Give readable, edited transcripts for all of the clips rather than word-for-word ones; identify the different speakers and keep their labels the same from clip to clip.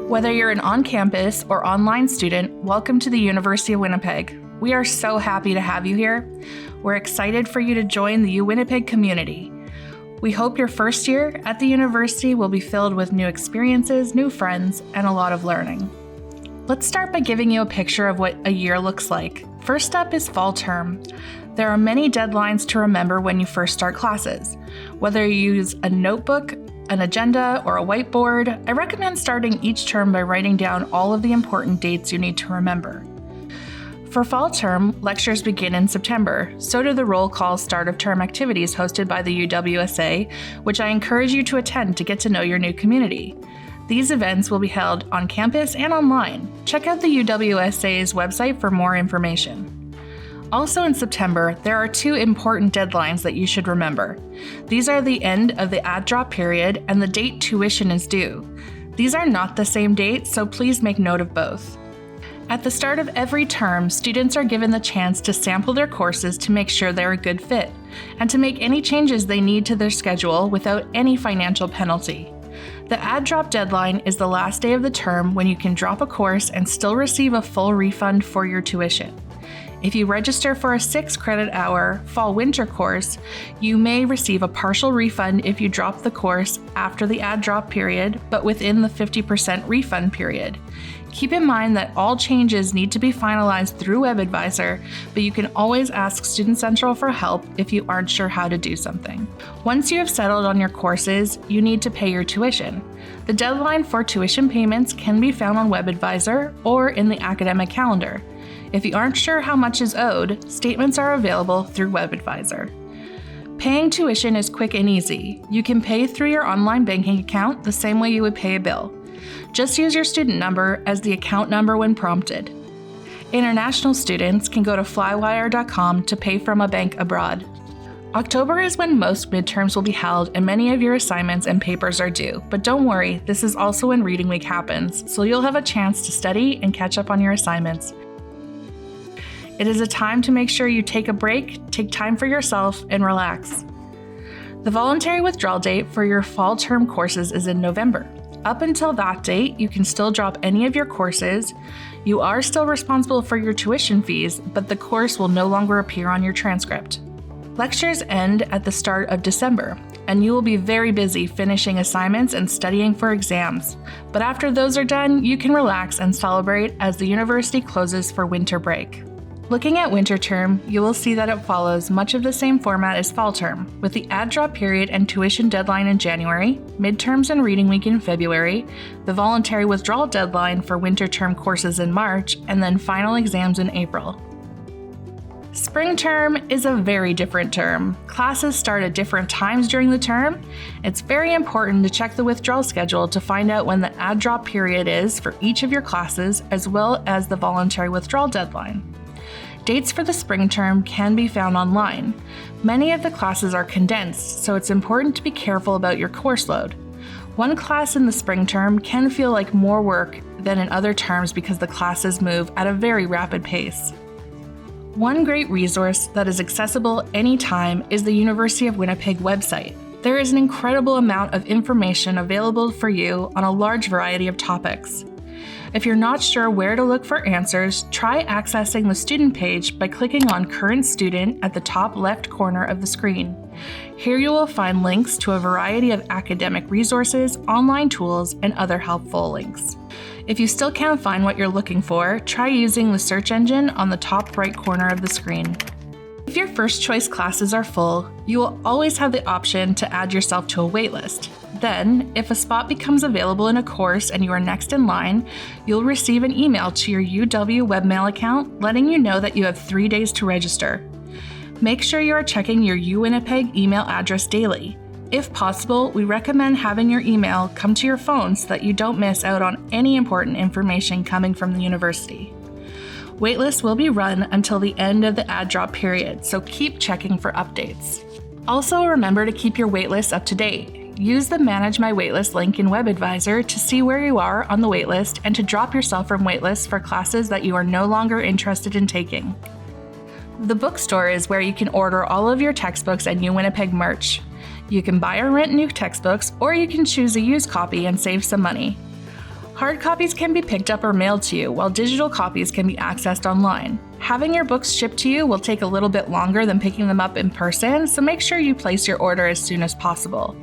Speaker 1: Whether you're an on-campus or online student, welcome to the University of Winnipeg. We are so happy to have you here. We're excited for you to join the U-Winnipeg community. We hope your first year at the university will be filled with new experiences, new friends, and a lot of learning. Let's start by giving you a picture of what a year looks like. First up is fall term. There are many deadlines to remember when you first start classes. Whether you use a notebook, an agenda, or a whiteboard, I recommend starting each term by writing down all of the important dates you need to remember. For fall term, lectures begin in September. So do the roll call start of term activities hosted by the UWSA, which I encourage you to attend to get to know your new community. These events will be held on campus and online. Check out the UWSA's website for more information. Also in September, there are two important deadlines that you should remember. These are the end of the add-drop period and the date tuition is due. These are not the same date, so please make note of both. At the start of every term, students are given the chance to sample their courses to make sure they're a good fit, and to make any changes they need to their schedule without any financial penalty. The add-drop deadline is the last day of the term when you can drop a course and still receive a full refund for your tuition. If you register for a 6-credit-hour fall-winter course, you may receive a partial refund if you drop the course after the add-drop period, but within the 50% refund period. Keep in mind that all changes need to be finalized through WebAdvisor, but you can always ask Student Central for help if you aren't sure how to do something. Once you have settled on your courses, you need to pay your tuition. The deadline for tuition payments can be found on WebAdvisor or in the academic calendar. If you aren't sure how much is owed, statements are available through WebAdvisor. Paying tuition is quick and easy. You can pay through your online banking account the same way you would pay a bill. Just use your student number as the account number when prompted. International students can go to flywire.com to pay from a bank abroad. October is when most midterms will be held and many of your assignments and papers are due, but don't worry, this is also when reading week happens, so you'll have a chance to study and catch up on your assignments. It is a time to make sure you take a break, take time for yourself, and relax. The voluntary withdrawal date for your fall term courses is in November. Up until that date, you can still drop any of your courses. You are still responsible for your tuition fees, but the course will no longer appear on your transcript. Lectures end at the start of December, and you will be very busy finishing assignments and studying for exams. But after those are done, you can relax and celebrate as the university closes for winter break. Looking at winter term, you will see that it follows much of the same format as fall term, with the add-drop period and tuition deadline in January, midterms and reading week in February, the voluntary withdrawal deadline for winter term courses in March, and then final exams in April. Spring term is a very different term. Classes start at different times during the term. It's very important to check the withdrawal schedule to find out when the add-drop period is for each of your classes, as well as the voluntary withdrawal deadline. Dates for the spring term can be found online. Many of the classes are condensed, so it's important to be careful about your course load. One class in the spring term can feel like more work than in other terms because the classes move at a very rapid pace. One great resource that is accessible anytime is the University of Winnipeg website. There is an incredible amount of information available for you on a large variety of topics. If you're not sure where to look for answers, try accessing the student page by clicking on Current Student at the top left corner of the screen. Here you will find links to a variety of academic resources, online tools, and other helpful links. If you still can't find what you're looking for, try using the search engine on the top right corner of the screen. If your first choice classes are full, you will always have the option to add yourself to a waitlist. Then, if a spot becomes available in a course and you are next in line, you'll receive an email to your UW webmail account letting you know that you have 3 days to register. Make sure you are checking your UWinnipeg email address daily. If possible, we recommend having your email come to your phone so that you don't miss out on any important information coming from the university. Waitlists will be run until the end of the add-drop period, so keep checking for updates. Also, remember to keep your waitlist up to date. Use the Manage My Waitlist link in WebAdvisor to see where you are on the waitlist and to drop yourself from waitlists for classes that you are no longer interested in taking. The Bookstore is where you can order all of your textbooks and UWinnipeg merch. You can buy or rent new textbooks, or you can choose a used copy and save some money. Hard copies can be picked up or mailed to you, while digital copies can be accessed online. Having your books shipped to you will take a little bit longer than picking them up in person, so make sure you place your order as soon as possible.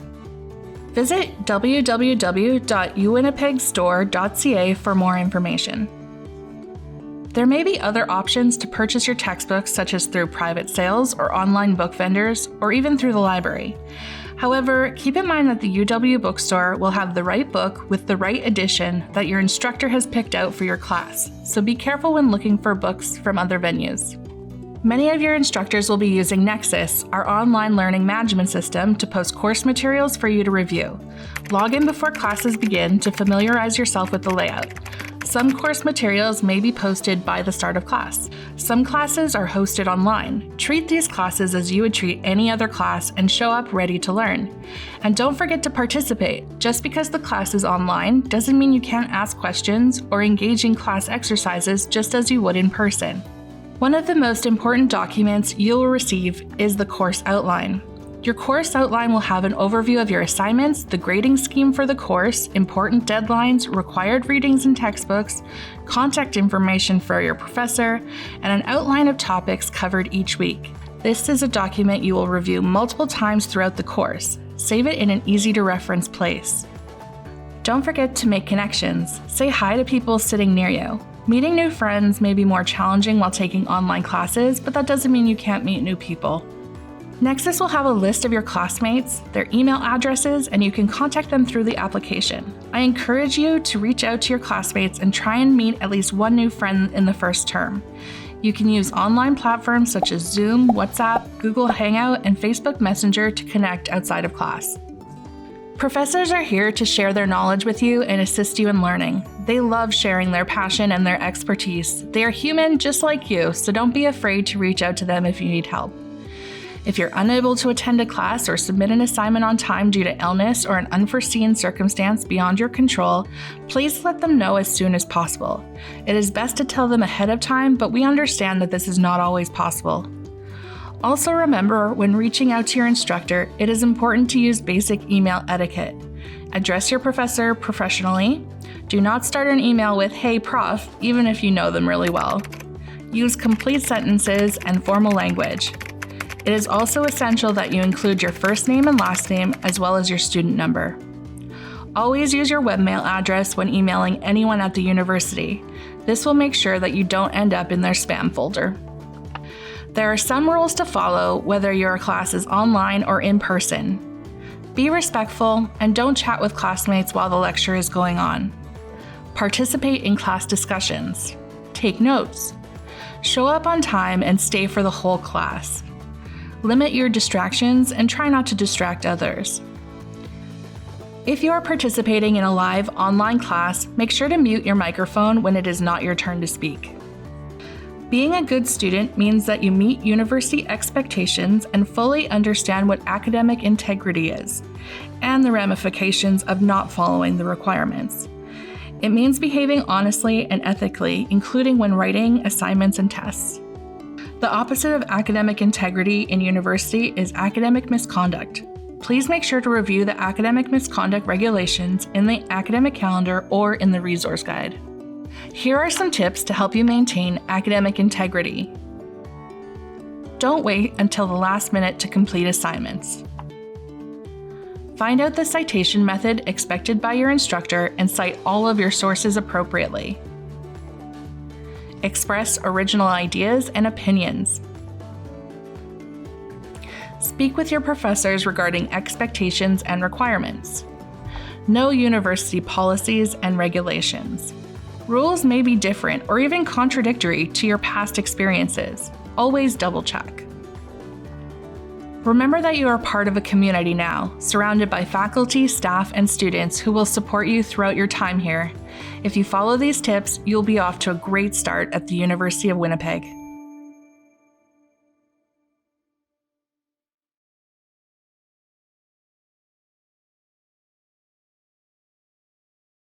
Speaker 1: Visit www.uwinnipegstore.ca for more information. There may be other options to purchase your textbooks, such as through private sales or online book vendors, or even through the library. However, keep in mind that the UW Bookstore will have the right book with the right edition that your instructor has picked out for your class, so be careful when looking for books from other venues. Many of your instructors will be using Nexus, our online learning management system, to post course materials for you to review. Log in before classes begin to familiarize yourself with the layout. Some course materials may be posted by the start of class. Some classes are hosted online. Treat these classes as you would treat any other class and show up ready to learn. And don't forget to participate. Just because the class is online doesn't mean you can't ask questions or engage in class exercises just as you would in person. One of the most important documents you will receive is the course outline. Your course outline will have an overview of your assignments, the grading scheme for the course, important deadlines, required readings and textbooks, contact information for your professor, and an outline of topics covered each week. This is a document you will review multiple times throughout the course. Save it in an easy-to-reference place. Don't forget to make connections. Say hi to people sitting near you. Meeting new friends may be more challenging while taking online classes, but that doesn't mean you can't meet new people. Nexus will have a list of your classmates, their email addresses, and you can contact them through the application. I encourage you to reach out to your classmates and try and meet at least one new friend in the first term. You can use online platforms such as Zoom, WhatsApp, Google Hangout, and Facebook Messenger to connect outside of class. Professors are here to share their knowledge with you and assist you in learning. They love sharing their passion and their expertise. They are human just like you, so don't be afraid to reach out to them if you need help. If you're unable to attend a class or submit an assignment on time due to illness or an unforeseen circumstance beyond your control, please let them know as soon as possible. It is best to tell them ahead of time, but we understand that this is not always possible. Also remember, when reaching out to your instructor, it is important to use basic email etiquette. Address your professor professionally. Do not start an email with, "Hey, Prof," even if you know them really well. Use complete sentences and formal language. It is also essential that you include your first name and last name, as well as your student number. Always use your webmail address when emailing anyone at the university. This will make sure that you don't end up in their spam folder. There are some rules to follow whether your class is online or in person. Be respectful and don't chat with classmates while the lecture is going on. Participate in class discussions. Take notes. Show up on time and stay for the whole class. Limit your distractions and try not to distract others. If you are participating in a live online class, make sure to mute your microphone when it is not your turn to speak. Being a good student means that you meet university expectations and fully understand what academic integrity is, and the ramifications of not following the requirements. It means behaving honestly and ethically, including when writing assignments and tests. The opposite of academic integrity in university is academic misconduct. Please make sure to review the academic misconduct regulations in the academic calendar or in the resource guide. Here are some tips to help you maintain academic integrity. Don't wait until the last minute to complete assignments. Find out the citation method expected by your instructor and cite all of your sources appropriately. Express original ideas and opinions. Speak with your professors regarding expectations and requirements. Know university policies and regulations. Rules may be different or even contradictory to your past experiences. Always double check. Remember that you are part of a community now, surrounded by faculty, staff, and students who will support you throughout your time here. If you follow these tips, you'll be off to a great start at the University of Winnipeg.